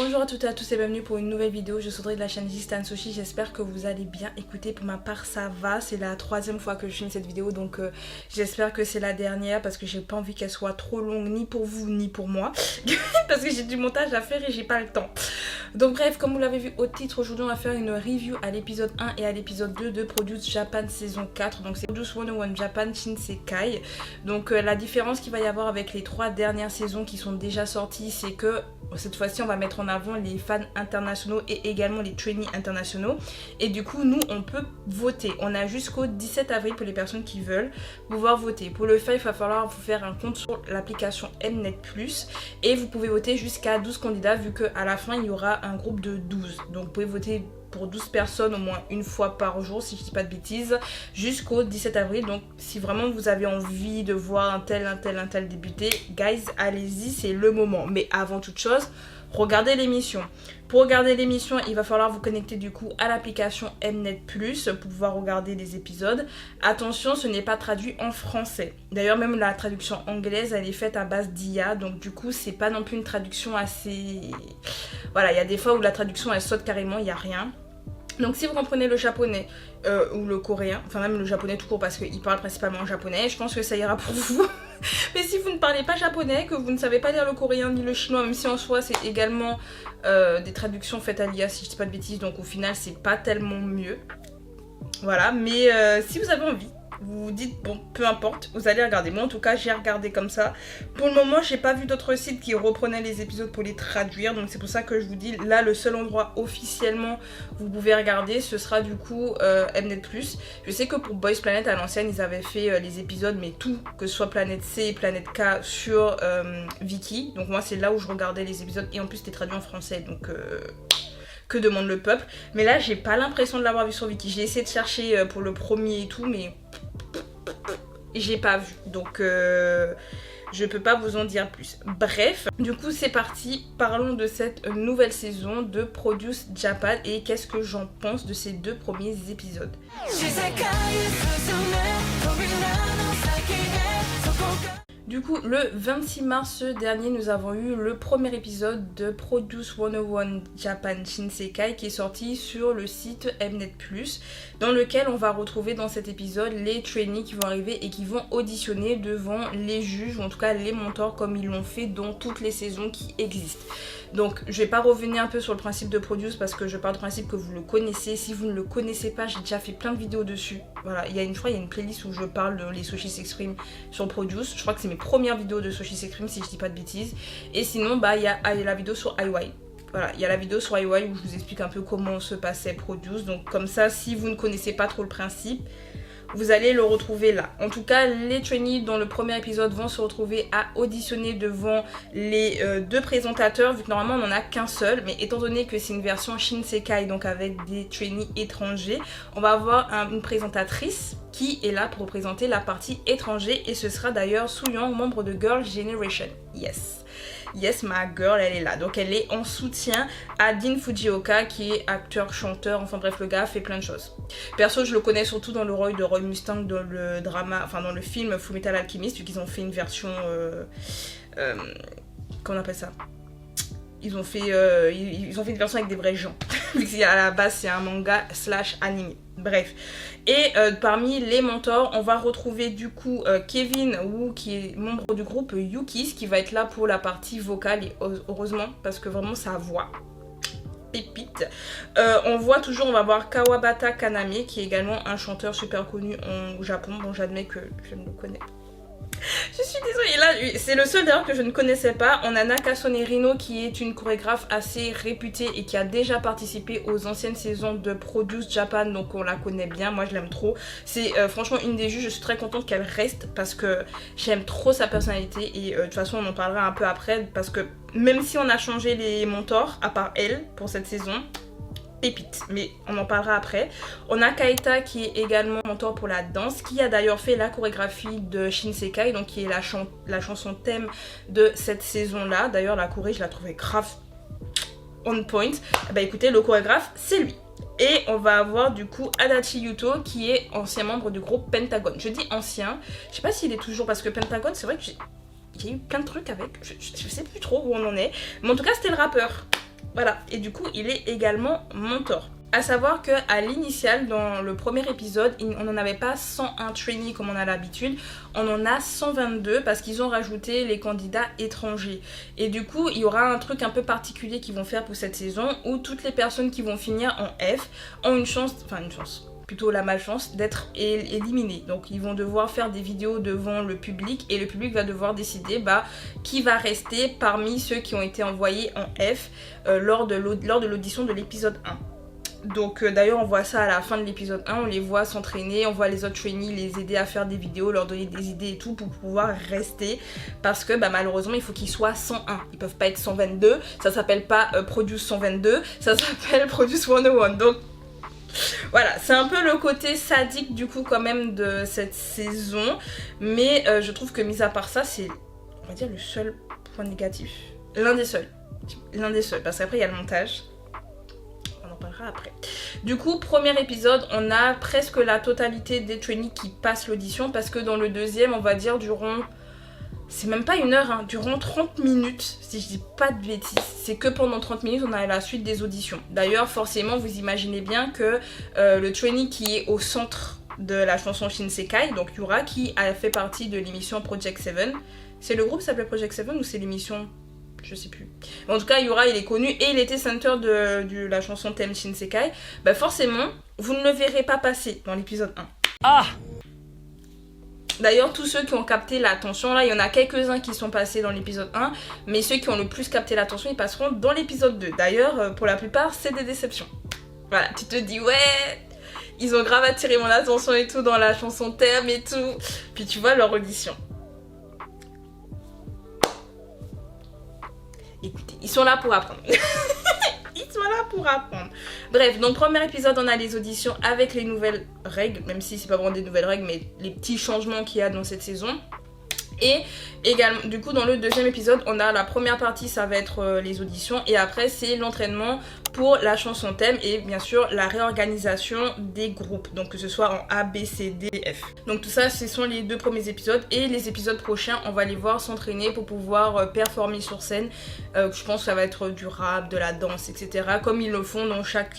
Bonjour à toutes et à tous et bienvenue pour une nouvelle vidéo. Je suis Audrey de la chaîne Stan Sushi. J'espère que vous allez bien. Écoutez, pour ma part ça va, c'est la troisième fois que je filme cette vidéo, donc j'espère que c'est la dernière parce que j'ai pas envie qu'elle soit trop longue ni pour vous ni pour moi parce que j'ai du montage à faire et j'ai pas le temps. Donc bref, comme vous l'avez vu au titre, aujourd'hui on va faire une review à l'épisode 1 et à l'épisode 2 de Produce Japan saison 4. Donc c'est Produce 101 Japan Shinsekai. Donc la différence qu'il va y avoir avec les 3 dernières saisons qui sont déjà sorties, c'est que cette fois-ci on va mettre en avant les fans internationaux et également les trainees internationaux. Et du coup nous on peut voter. On a jusqu'au 17 avril pour les personnes qui veulent pouvoir voter. Pour le faire, il va falloir vous faire un compte sur l'application Mnet Plus et vous pouvez voter jusqu'à 12 candidats vu qu'à la fin il y aura un groupe de 12. Donc vous pouvez voter pour 12 personnes au moins une fois par jour si je dis pas de bêtises jusqu'au 17 avril. Donc si vraiment vous avez envie de voir un tel débuter, guys, allez-y, c'est le moment. Mais avant toute chose, regardez l'émission. Pour regarder l'émission, il va falloir vous connecter du coup à l'application Mnet Plus pour pouvoir regarder les épisodes. Attention, ce n'est pas traduit en français. D'ailleurs, même la traduction anglaise, elle est faite à base d'IA. Donc du coup, c'est pas non plus une traduction assez... Voilà, il y a des fois où la traduction, elle saute carrément, il n'y a rien. Donc si vous comprenez le japonais ou le coréen, enfin même le japonais tout court parce qu'il parle principalement japonais, je pense que ça ira pour vous. Mais si vous ne parlez pas japonais, que vous ne savez pas lire le coréen ni le chinois, même si en soi c'est également des traductions faites à l'IA si je dis pas de bêtises, donc au final c'est pas tellement mieux. Voilà, mais si vous avez envie, vous vous dites bon peu importe, vous allez regarder. Moi en tout cas j'ai regardé comme ça. Pour le moment j'ai pas vu d'autres sites qui reprenaient les épisodes pour les traduire, donc c'est pour ça que je vous dis là le seul endroit officiellement où vous pouvez regarder ce sera du coup Mnet Plus. Je sais que pour Boys Planet à l'ancienne ils avaient fait les épisodes mais tout, que ce soit Planète C et Planète K sur Viki, donc moi c'est là où je regardais les épisodes et en plus c'était traduit en français donc que demande le peuple. Mais là j'ai pas l'impression de l'avoir vu sur Viki. J'ai essayé de chercher pour le premier et tout mais j'ai pas vu, donc je peux pas vous en dire plus. Bref, du coup c'est parti, parlons de cette nouvelle saison de Produce Japan et qu'est-ce que j'en pense de ces 2 premiers épisodes. Du coup, le 26 mars dernier, nous avons eu le premier épisode de Produce 101 Japan Shinsekai qui est sorti sur le site Mnet Plus, dans lequel on va retrouver dans cet épisode les trainees qui vont arriver et qui vont auditionner devant les juges, ou en tout cas les mentors comme ils l'ont fait dans toutes les saisons qui existent. Donc je vais pas revenir un peu sur le principe de Produce parce que je parle du principe que vous le connaissez. Si vous ne le connaissez pas, j'ai déjà fait plein de vidéos dessus. Voilà, je crois qu'il y a une playlist où je parle de les Sushi s'expriment sur Produce. Je crois que c'est mes premières vidéos de Sushi s'exprime si je dis pas de bêtises. Et sinon il y a la vidéo sur IY. Voilà, il y a la vidéo sur IY où je vous explique un peu comment se passait Produce. Donc comme ça, si vous ne connaissez pas trop le principe, vous allez le retrouver là. En tout cas, les trainees dans le premier épisode vont se retrouver à auditionner devant les 2 présentateurs, vu que normalement on n'en a qu'un seul. Mais étant donné que c'est une version Shinsekai, donc avec des trainees étrangers, on va avoir une présentatrice qui est là pour représenter la partie étranger. Et ce sera d'ailleurs Soo-young, membre de Girl Generation. Yes, ma girl, elle est là. Donc elle est en soutien à Dean Fujioka qui est acteur, chanteur, enfin bref, le gars fait plein de choses. Perso, je le connais surtout dans le rôle de Roy Mustang dans le drama, enfin dans le film Fullmetal Alchemist, vu qu'ils ont fait une version... comment on appelle ça ? Ils ont fait une version avec des vrais gens. Vu qu'à la base c'est un manga / anime. Bref. Et parmi les mentors, on va retrouver du coup Kevin Woo qui est membre du groupe Yukis qui va être là pour la partie vocale et heureusement parce que vraiment sa voix pépite. On va voir Kawabata Kaname qui est également un chanteur super connu au Japon. Bon, j'admets que je ne le connais pas. Je suis désolée, là c'est le seul d'ailleurs que je ne connaissais pas. On a Nakasone Rino qui est une chorégraphe assez réputée et qui a déjà participé aux anciennes saisons de Produce Japan, donc on la connaît bien, moi je l'aime trop. C'est franchement une des juges, je suis très contente qu'elle reste parce que j'aime trop sa personnalité et de toute façon on en parlera un peu après parce que même si on a changé les mentors, à part elle pour cette saison, pépite, mais on en parlera après. On a Kaita qui est également mentor pour la danse, qui a d'ailleurs fait la chorégraphie de Shinsekai, donc qui est la chanson thème de cette saison là. D'ailleurs la choré je la trouvais grave on point. Bah écoutez, le chorégraphe c'est lui. Et on va avoir du coup Adachi Yuto qui est ancien membre du groupe Pentagon. Je dis ancien, je sais pas s'il est toujours parce que Pentagon c'est vrai que j'ai eu plein de trucs avec, je sais plus trop où on en est. Mais en tout cas c'était le rappeur. Voilà, et du coup il est également mentor. À savoir qu'à l'initial, dans le premier épisode, on n'en avait pas 101 trainees comme on a l'habitude, on en a 122 parce qu'ils ont rajouté les candidats étrangers. Et du coup, il y aura un truc un peu particulier qu'ils vont faire pour cette saison où toutes les personnes qui vont finir en F ont une chance, plutôt la malchance d'être éliminés. Donc ils vont devoir faire des vidéos devant le public et le public va devoir décider qui va rester parmi ceux qui ont été envoyés en F lors de l'audition de l'épisode 1. Donc d'ailleurs on voit ça à la fin de l'épisode 1, on les voit s'entraîner, on voit les autres trainees les aider à faire des vidéos, leur donner des idées et tout pour pouvoir rester parce que malheureusement il faut qu'ils soient 101, ils peuvent pas être 122, ça s'appelle pas Produce 122, ça s'appelle Produce 101. Donc voilà, c'est un peu le côté sadique du coup quand même de cette saison, mais je trouve que mis à part ça c'est, on va dire, le seul point négatif, l'un des seuls, parce qu'après il y a le montage. Après. Du coup, premier épisode, on a presque la totalité des trainees qui passent l'audition parce que dans le deuxième, on va dire durant, c'est même pas une heure, hein, durant 30 minutes, si je dis pas de bêtises, c'est que pendant 30 minutes, on a la suite des auditions. D'ailleurs, forcément, vous imaginez bien que le trainee qui est au centre de la chanson Shinsekai, donc Yura, qui a fait partie de l'émission Project 7, c'est le groupe qui s'appelait Project 7 ou c'est l'émission ? Je sais plus. En tout cas, Yura, il est connu et il était center de la chanson thème Shinsekai. Forcément, vous ne le verrez pas passer dans l'épisode 1. Ah! D'ailleurs, tous ceux qui ont capté l'attention, là, il y en a quelques-uns qui sont passés dans l'épisode 1, mais ceux qui ont le plus capté l'attention, ils passeront dans l'épisode 2. D'ailleurs, pour la plupart, c'est des déceptions. Voilà, tu te dis, ouais, ils ont grave attiré mon attention et tout dans la chanson thème et tout. Puis tu vois leur audition. Écoutez, ils sont là pour apprendre. Ils sont là pour apprendre. Bref, donc premier épisode, on a les auditions avec les nouvelles règles, même si c'est pas vraiment des nouvelles règles, mais les petits changements qu'il y a dans cette saison. Et également, du coup, dans le deuxième épisode, on a la première partie, ça va être les auditions, et après c'est l'entraînement pour la chanson thème et bien sûr la réorganisation des groupes, donc que ce soit en A, B, C, D, F. Donc tout ça, ce sont les deux premiers épisodes, et les épisodes prochains, on va les voir s'entraîner pour pouvoir performer sur scène. Je pense que ça va être du rap, de la danse, etc. comme ils le font dans chaque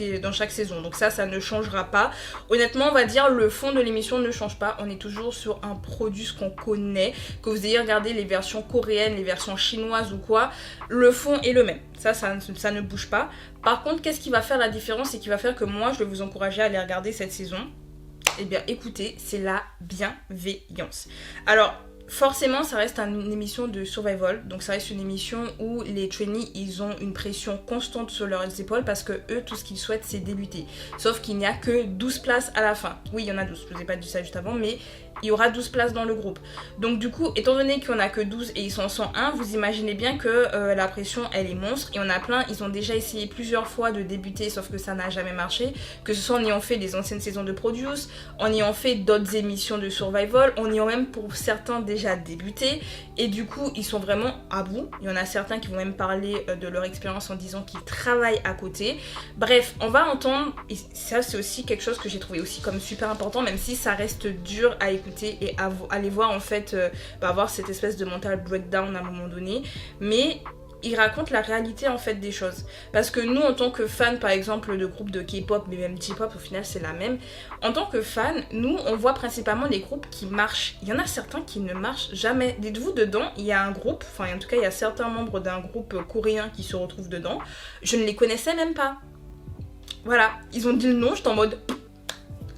saison. Donc ça ne changera pas. Honnêtement, on va dire le fond de l'émission ne change pas. On est toujours sur un produit qu'on connaît, que vous ayez regardé les versions coréennes, les versions chinoises ou quoi, le fond est le même. Ça ne bouge pas. Par contre, qu'est-ce qui va faire la différence et qui va faire que moi, je vais vous encourager à aller regarder cette saison? Eh bien, écoutez, c'est la bienveillance. Alors, forcément, ça reste une émission de survival, donc ça reste une émission où les trainees, ils ont une pression constante sur leurs épaules parce que eux, tout ce qu'ils souhaitent, c'est débuter. Sauf qu'il n'y a que 12 places à la fin. Oui, il y en a 12, je vous ai pas dit ça juste avant, mais il y aura 12 places dans le groupe. Donc du coup, étant donné qu'il n'y en a que 12 et ils sont 101, vous imaginez bien que la pression, elle est monstre. Et on a plein, ils ont déjà essayé plusieurs fois de débuter, sauf que ça n'a jamais marché. Que ce soit en ayant fait les anciennes saisons de Produce, en ayant fait d'autres émissions de Survival, en ayant même pour certains déjà débuté. Et du coup, ils sont vraiment à bout. Il y en a certains qui vont même parler de leur expérience en disant qu'ils travaillent à côté. Bref, on va entendre, et ça c'est aussi quelque chose que j'ai trouvé aussi comme super important, même si ça reste dur à écouter et à aller voir en fait, avoir cette espèce de mental breakdown à un moment donné. Mais il raconte la réalité en fait des choses. Parce que nous, en tant que fans par exemple de groupes de K-pop, mais même J-pop au final c'est la même, en tant que fans, nous on voit principalement les groupes qui marchent. Il y en a certains qui ne marchent jamais. Dites-vous, dedans, il y a un groupe, enfin en tout cas il y a certains membres d'un groupe coréen qui se retrouvent dedans. Je ne les connaissais même pas. Voilà, ils ont dit le nom, j'étais en mode...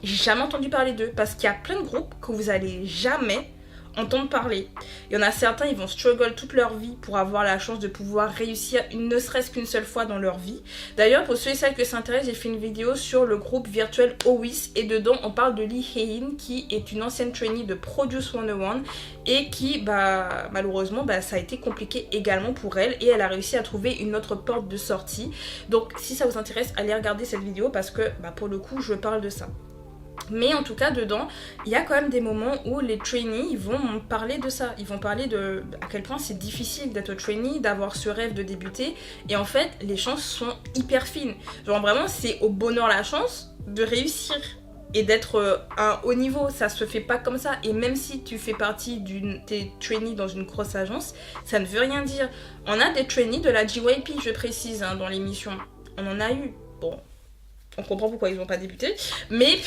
J'ai jamais entendu parler d'eux parce qu'il y a plein de groupes que vous allez jamais entendre parler. Il y en a certains, ils vont struggle toute leur vie pour avoir la chance de pouvoir réussir ne serait-ce qu'une seule fois dans leur vie. D'ailleurs, pour ceux et celles que ça intéresse, j'ai fait une vidéo sur le groupe virtuel OWIS et dedans, on parle de Lee Hae-in qui est une ancienne trainee de Produce 101 et qui, malheureusement, ça a été compliqué également pour elle et elle a réussi à trouver une autre porte de sortie. Donc, si ça vous intéresse, allez regarder cette vidéo parce que, pour le coup, je parle de ça. Mais en tout cas, dedans, il y a quand même des moments où les trainees vont parler de ça. Ils vont parler de à quel point c'est difficile d'être trainee, d'avoir ce rêve de débuter. Et en fait, les chances sont hyper fines. Genre vraiment, c'est au bonheur la chance de réussir. et d'être à un haut niveau. Ça se fait pas comme ça. Et même si tu fais partie t'es trainee dans une grosse agence, ça ne veut rien dire. On a des trainees de la JYP, je précise, hein, dans l'émission. On en a eu. Bon, on comprend pourquoi ils n'ont pas débuté, mais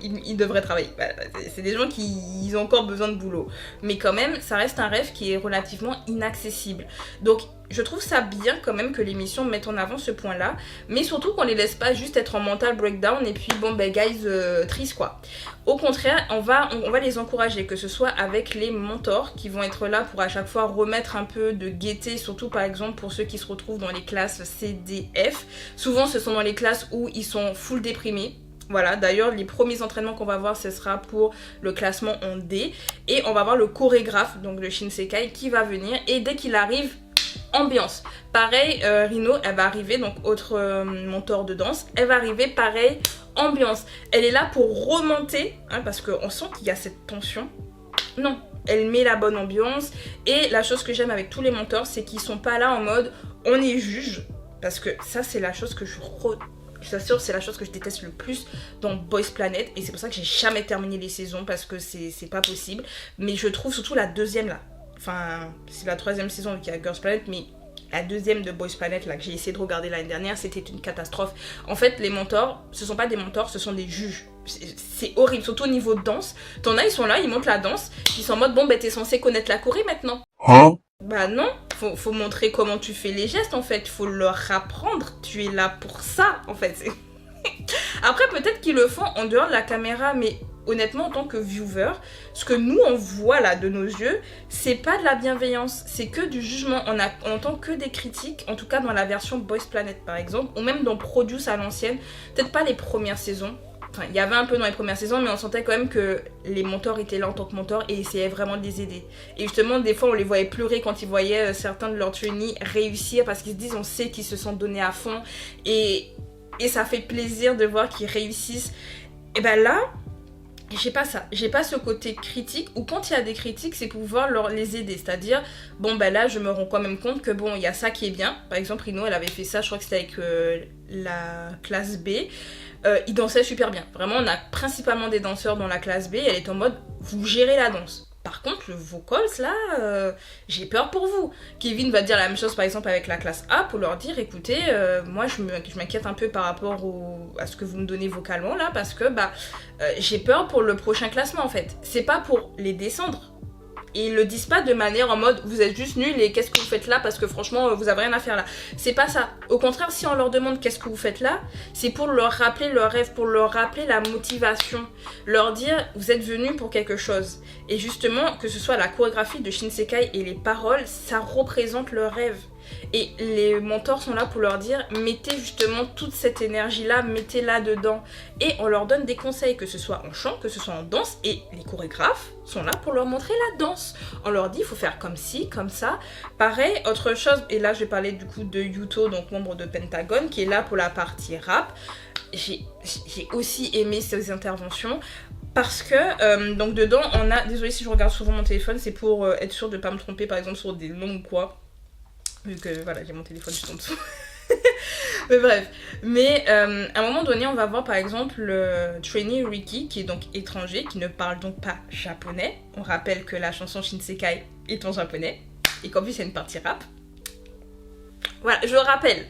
ils devraient travailler. Voilà, c'est des gens qui ont encore besoin de boulot. Mais quand même, ça reste un rêve qui est relativement inaccessible. Donc, je trouve ça bien quand même que l'émission mette en avant ce point-là, mais surtout qu'on les laisse pas juste être en mental breakdown et puis bon ben guys, triste quoi. Au contraire, on va les encourager, que ce soit avec les mentors qui vont être là pour à chaque fois remettre un peu de gaieté, surtout par exemple pour ceux qui se retrouvent dans les classes C, D, F. Souvent ce sont dans les classes où ils sont full déprimés. Voilà, d'ailleurs les premiers entraînements qu'on va voir ce sera pour le classement en D, et on va voir le chorégraphe, donc le Shinsekai, qui va venir, et dès qu'il arrive, ambiance. Pareil, Rino, elle va arriver, donc autre mentor de danse, elle va arriver, pareil, ambiance. Elle est là pour remonter, hein, parce qu'on sent qu'il y a cette tension. Non, elle met la bonne ambiance, et la chose que j'aime avec tous les mentors, c'est qu'ils sont pas là en mode on est juge, parce que ça c'est la chose que je t'assure, c'est la chose que je déteste le plus dans Boys Planet, et c'est pour ça que j'ai jamais terminé les saisons, parce que c'est pas possible. Mais je trouve surtout la deuxième là, enfin c'est la troisième saison qu'il y a Girls Planet, mais la deuxième de Boys Planet là que j'ai essayé de regarder l'année dernière, c'était une catastrophe. En fait les mentors, ce sont pas des mentors, ce sont des juges. C'est horrible, surtout au niveau de danse. T'en as, ils sont là, ils montent la danse, ils sont en mode bon bah t'es censé connaître la choré maintenant. Hein? Bah non, faut montrer comment tu fais les gestes en fait, faut leur apprendre, tu es là pour ça en fait. Après peut-être qu'ils le font en dehors de la caméra, mais honnêtement en tant que viewer, ce que nous on voit là de nos yeux, c'est pas de la bienveillance, c'est que du jugement. On entend que des critiques, en tout cas dans la version Boys Planet par exemple, ou même dans Produce à l'ancienne, peut-être pas les premières saisons. Enfin, il y avait un peu dans les premières saisons, mais on sentait quand même que les mentors étaient là en tant que mentors et essayaient vraiment de les aider. Et justement, des fois, on les voyait pleurer quand ils voyaient certains de leurs trainees réussir, parce qu'ils se disent, on sait qu'ils se sont donnés à fond, et ça fait plaisir de voir qu'ils réussissent. Et ben là, j'ai pas ça, j'ai pas ce côté critique, ou quand il y a des critiques, c'est pour pouvoir les aider, c'est-à-dire, bon ben là, je me rends quand même compte que bon, il y a ça qui est bien. Par exemple, Rino, elle avait fait ça, je crois que c'était avec la classe B. Il dansait super bien. Vraiment, on a principalement des danseurs dans la classe B. Elle est en mode, vous gérez la danse. Par contre, le vocals, là, j'ai peur pour vous. Kevin va dire la même chose, par exemple, avec la classe A, pour leur dire, écoutez, moi, je m'inquiète un peu par rapport à ce que vous me donnez vocalement, là, parce que, j'ai peur pour le prochain classement, en fait. C'est pas pour les descendre. Et ils le disent pas de manière en mode vous êtes juste nuls et qu'est-ce que vous faites là parce que franchement vous avez rien à faire là. C'est pas ça. Au contraire, si on leur demande qu'est-ce que vous faites là, c'est pour leur rappeler leur rêve, pour leur rappeler la motivation. Leur dire vous êtes venus pour quelque chose. Et justement, que ce soit la chorégraphie de Shinsekai et les paroles, ça représente leur rêve. Et les mentors sont là pour leur dire mettez justement toute cette énergie là, mettez-la dedans, et on leur donne des conseils, que ce soit en chant, que ce soit en danse, et les chorégraphes sont là pour leur montrer la danse. On leur dit il faut faire comme ci, comme ça. Pareil, autre chose, et là je vais parler du coup de Yuto, donc membre de Pentagon, qui est là pour la partie rap. J'ai aussi aimé ces interventions. Parce que, donc dedans, on a... Désolée si je regarde souvent mon téléphone, c'est pour être sûre de ne pas me tromper, par exemple, sur des noms ou quoi. Vu que, voilà, j'ai mon téléphone juste en dessous. Mais bref. Mais, à un moment donné, on va voir, par exemple, le trainee Ricky, qui est donc étranger, qui ne parle donc pas japonais. On rappelle que la chanson Shinsekai est en japonais. Et qu'en plus, c'est une partie rap. Voilà, je rappelle.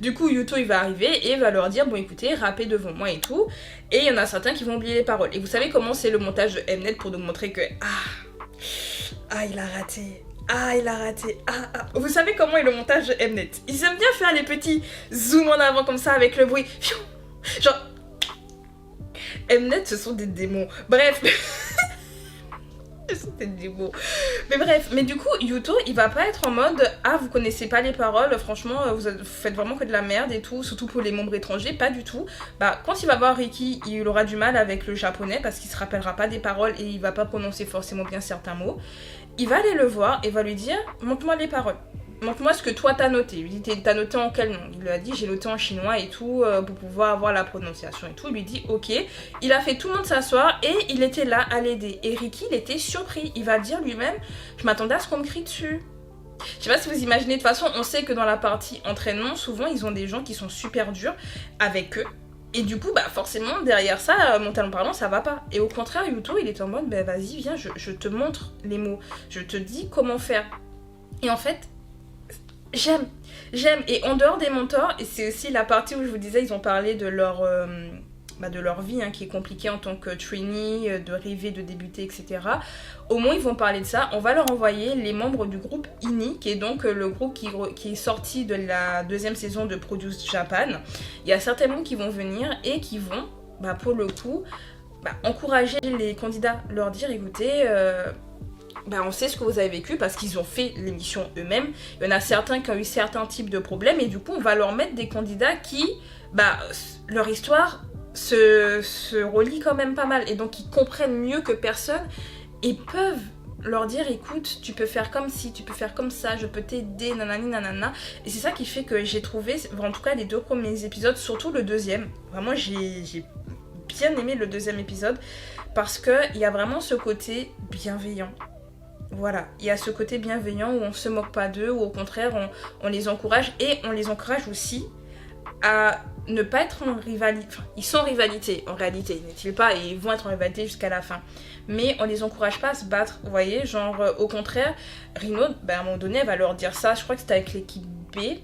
Du coup, Yuto, il va arriver et va leur dire, bon écoutez, rappez devant moi et tout. Et il y en a certains qui vont oublier les paroles. Et vous savez comment c'est le montage de Mnet pour nous montrer que... il a raté. Vous savez comment est le montage de Mnet? Ils aiment bien faire les petits zooms en avant comme ça avec le bruit. Genre... Mnet, ce sont des démons. Bref... C'était des mots. Mais bref, mais du coup, Yuto, il va pas être en mode vous connaissez pas les paroles, franchement, vous faites vraiment que de la merde et tout, surtout pour les membres étrangers, pas du tout. Quand il va voir Ricky, il aura du mal avec le japonais parce qu'il se rappellera pas des paroles et il va pas prononcer forcément bien certains mots. Il va aller le voir et va lui dire montre-moi les paroles. Montre-moi ce que toi t'as noté. Il lui dit t'as noté en quelle langue? Il lui a dit j'ai noté en chinois et tout pour pouvoir avoir la prononciation et tout. Il lui dit ok. Il a fait tout le monde s'asseoir et il était là à l'aider. Et Ricky il était surpris. Il va dire lui-même je m'attendais à ce qu'on me crie dessus. Je sais pas si vous imaginez, de toute façon on sait que dans la partie entraînement souvent ils ont des gens qui sont super durs avec eux. Et du coup, bah forcément, derrière ça, mentalement parlant, ça va pas. Et au contraire, Yuto, il est en mode, bah vas-y, viens, je te montre les mots. Je te dis comment faire. Et en fait, j'aime. Et en dehors des mentors, et c'est aussi la partie où je vous disais, ils ont parlé de leur vie qui est compliquée en tant que trainee, de rêver, de débuter, etc. Au moins, ils vont parler de ça. On va leur envoyer les membres du groupe INI, qui est donc le groupe qui est sorti de la 2e saison de Produce Japan. Il y a certains membres qui vont venir et qui vont, pour le coup, encourager les candidats, leur dire, écoutez... on sait ce que vous avez vécu parce qu'ils ont fait l'émission eux-mêmes. Il y en a certains qui ont eu certains types de problèmes et du coup on va leur mettre des candidats qui, leur histoire se relie quand même pas mal et donc ils comprennent mieux que personne et peuvent leur dire écoute, tu peux faire comme ci, tu peux faire comme ça, je peux t'aider, nanani nanana. Et c'est ça qui fait que j'ai trouvé, en tout cas les 2 premiers épisodes, surtout le 2e, vraiment j'ai bien aimé le 2e épisode parce qu'il y a vraiment ce côté bienveillant. Voilà, il y a ce côté bienveillant où on se moque pas d'eux, ou au contraire on les encourage et on les encourage aussi à ne pas être en rivalité. Enfin, ils sont en rivalité en réalité, n'est-il pas, et ils vont être en rivalité jusqu'à la fin. Mais on les encourage pas à se battre, vous voyez, genre au contraire, Rino, à un moment donné, elle va leur dire ça, je crois que c'était avec l'équipe B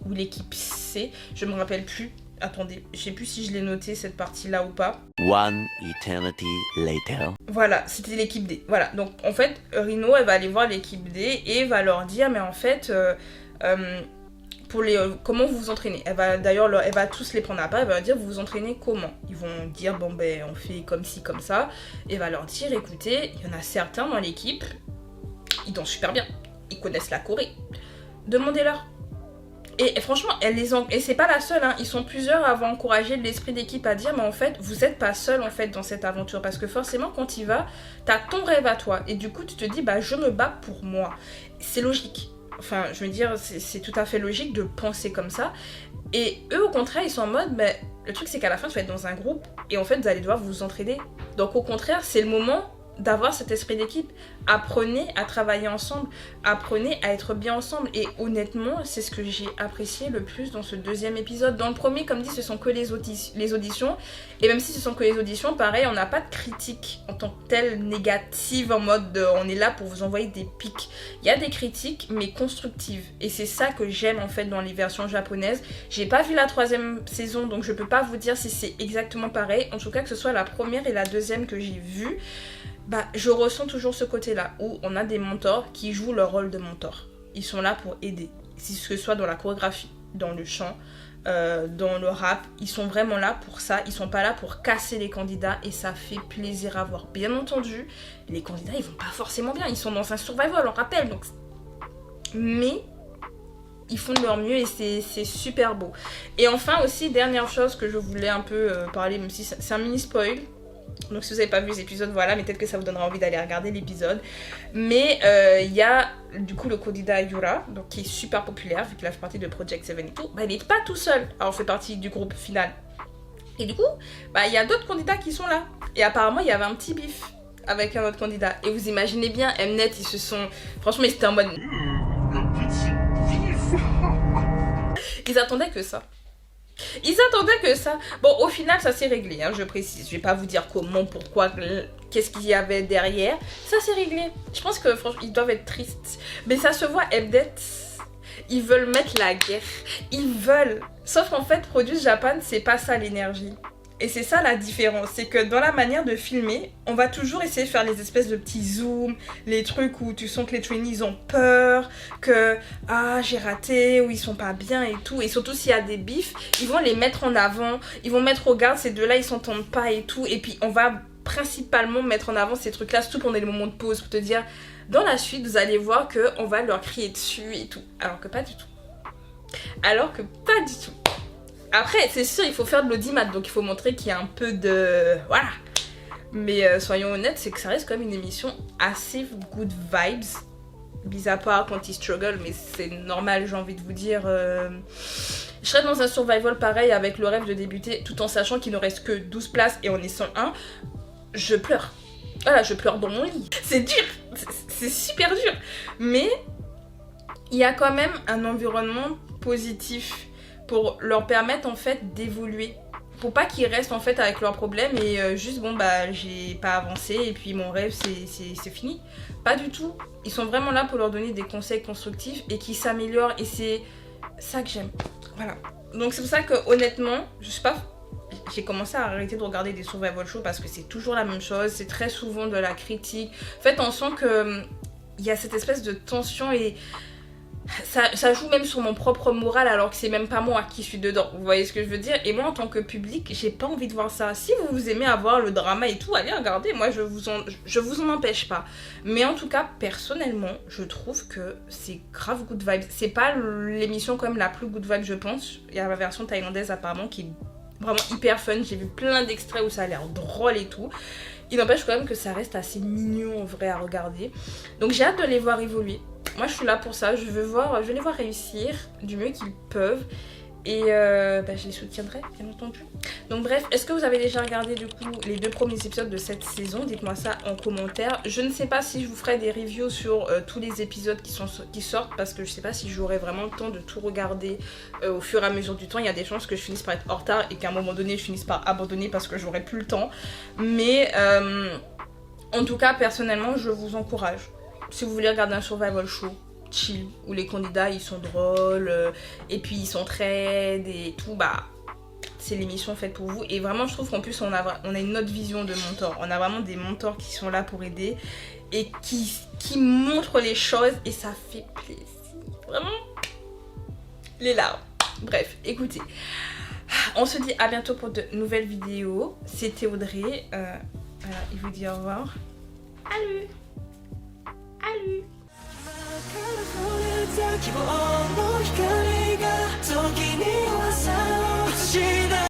ou l'équipe C, je me rappelle plus. Attendez, je sais plus si je l'ai noté cette partie-là ou pas. One eternity later. Voilà, c'était l'équipe D. Voilà, donc en fait, Rino, elle va aller voir l'équipe D et va leur dire, mais en fait, comment vous vous entraînez. Elle va tous les prendre à part, elle va leur dire, vous vous entraînez comment. Ils vont dire, on fait comme ci, comme ça. Et elle va leur dire, écoutez, il y en a certains dans l'équipe, ils dansent super bien, ils connaissent la Corée. Demandez-leur. Et franchement, et c'est pas la seule, ils sont plusieurs à avoir encouragé l'esprit d'équipe à dire mais en fait, vous êtes pas seul en fait dans cette aventure parce que forcément quand tu y vas, t'as ton rêve à toi et du coup tu te dis je me bats pour moi. C'est logique. Enfin, je veux dire, c'est tout à fait logique de penser comme ça. Et eux au contraire, ils sont en mode le truc c'est qu'à la fin tu vas être dans un groupe et en fait vous allez devoir vous entraider. Donc au contraire, c'est le moment d'avoir cet esprit d'équipe. Apprenez à travailler ensemble, apprenez à être bien ensemble et honnêtement c'est ce que j'ai apprécié le plus dans ce 2e épisode. Dans le premier, comme dit, ce sont que les auditions et même si ce sont que les auditions, pareil, on n'a pas de critique en tant que telle négative en mode on est là pour vous envoyer des pics. Il y a des critiques mais constructives et c'est ça que j'aime en fait dans les versions japonaises. J'ai pas vu la 3e saison donc je peux pas vous dire si c'est exactement pareil. En tout cas que ce soit la première et la 2e que j'ai vue, je ressens toujours ce côté-là où on a des mentors qui jouent leur rôle de mentor. Ils sont là pour aider, que ce soit dans la chorégraphie, dans le chant, dans le rap. Ils sont vraiment là pour ça, ils sont pas là pour casser les candidats et ça fait plaisir à voir. Bien entendu, les candidats ils vont pas forcément bien, ils sont dans un survival, on rappelle, donc... mais ils font de leur mieux et c'est super beau. Et enfin aussi, dernière chose que je voulais un peu parler, même si c'est un mini spoil. Donc si vous n'avez pas vu les épisodes, voilà, mais peut-être que ça vous donnera envie d'aller regarder l'épisode. Mais il y a du coup le candidat Yura, donc qui est super populaire vu qu'il a fait partie de Project 7 et tout. Il n'est pas tout seul, alors fait partie du groupe final. Et du coup, il y a d'autres candidats qui sont là. Et apparemment il y avait un petit bif avec un autre candidat. Et vous imaginez bien, Mnet, ils se sont... Franchement, ils étaient en mode... Ils attendaient que ça. Bon, au final, ça s'est réglé, je précise. Je vais pas vous dire comment, pourquoi, qu'est-ce qu'il y avait derrière. Ça s'est réglé. Je pense que, franchement, ils doivent être tristes. Mais ça se voit, Mnet, ils veulent mettre la guerre. Ils veulent. Sauf qu'en fait, Produce Japan, c'est pas ça l'énergie. Et c'est ça la différence, c'est que dans la manière de filmer, on va toujours essayer de faire les espèces de petits zooms, les trucs où tu sens que les trainees ont peur, que j'ai raté, ou ils sont pas bien et tout. Et surtout s'il y a des bifs, ils vont les mettre en avant, ils vont mettre regarde ces deux-là ils s'entendent pas et tout. Et puis on va principalement mettre en avant ces trucs-là, surtout pendant les moments de pause, pour te dire dans la suite vous allez voir qu'on va leur crier dessus et tout. Alors que pas du tout. Après, c'est sûr, il faut faire de l'audimat, donc il faut montrer qu'il y a un peu de... Voilà. Mais soyons honnêtes, c'est que ça reste quand même une émission assez good vibes. Mis à part quand ils struggle, mais c'est normal, j'ai envie de vous dire. Je serais dans un survival pareil avec le rêve de débuter, tout en sachant qu'il ne reste que 12 places et on est 101. Je pleure. Voilà, je pleure dans mon lit. C'est dur. C'est super dur. Mais il y a quand même un environnement positif pour leur permettre en fait d'évoluer. pour pas qu'ils restent en fait avec leurs problèmes et juste bon bah j'ai pas avancé et puis mon rêve c'est fini. Pas du tout. Ils sont vraiment là pour leur donner des conseils constructifs et qui s'améliorent et c'est ça que j'aime. Voilà. Donc c'est pour ça que honnêtement, je sais pas, j'ai commencé à arrêter de regarder des survival shows parce que c'est toujours la même chose, c'est très souvent de la critique. En fait on sent que il y a cette espèce de tension et ça joue même sur mon propre moral alors que c'est même pas moi qui suis dedans, vous voyez ce que je veux dire. Et moi en tant que public j'ai pas envie de voir ça. Si vous aimez avoir le drama et tout, allez regarder, moi je vous en empêche pas. Mais en tout cas personnellement je trouve que c'est grave good vibes. C'est pas l'émission comme la plus good vibe je pense. Il y a la version thaïlandaise apparemment qui est vraiment hyper fun, j'ai vu plein d'extraits où ça a l'air drôle et tout. Il n'empêche quand même que ça reste assez mignon en vrai à regarder. Donc j'ai hâte de les voir évoluer. Moi je suis là pour ça, je veux les voir réussir du mieux qu'ils peuvent et je les soutiendrai bien entendu. Donc bref, est-ce que vous avez déjà regardé du coup les 2 premiers épisodes de cette saison? Dites-moi ça en commentaire. Je ne sais pas si je vous ferai des reviews sur tous les épisodes qui sortent parce que je sais pas si j'aurai vraiment le temps de tout regarder au fur et à mesure du temps. Il y a des chances que je finisse par être en retard et qu'à un moment donné je finisse par abandonner parce que j'aurai plus le temps. Mais en tout cas personnellement je vous encourage. Si vous voulez regarder un survival show chill où les candidats ils sont drôles et puis ils s'entraident et tout, bah c'est l'émission faite pour vous. Et vraiment je trouve qu'en plus on a une autre vision de mentor. On a vraiment des mentors qui sont là pour aider et qui montrent les choses et ça fait plaisir. Vraiment les larmes. Bref, écoutez. On se dit à bientôt pour de nouvelles vidéos. C'était Audrey. Voilà, il vous dit au revoir. Salut. Salut.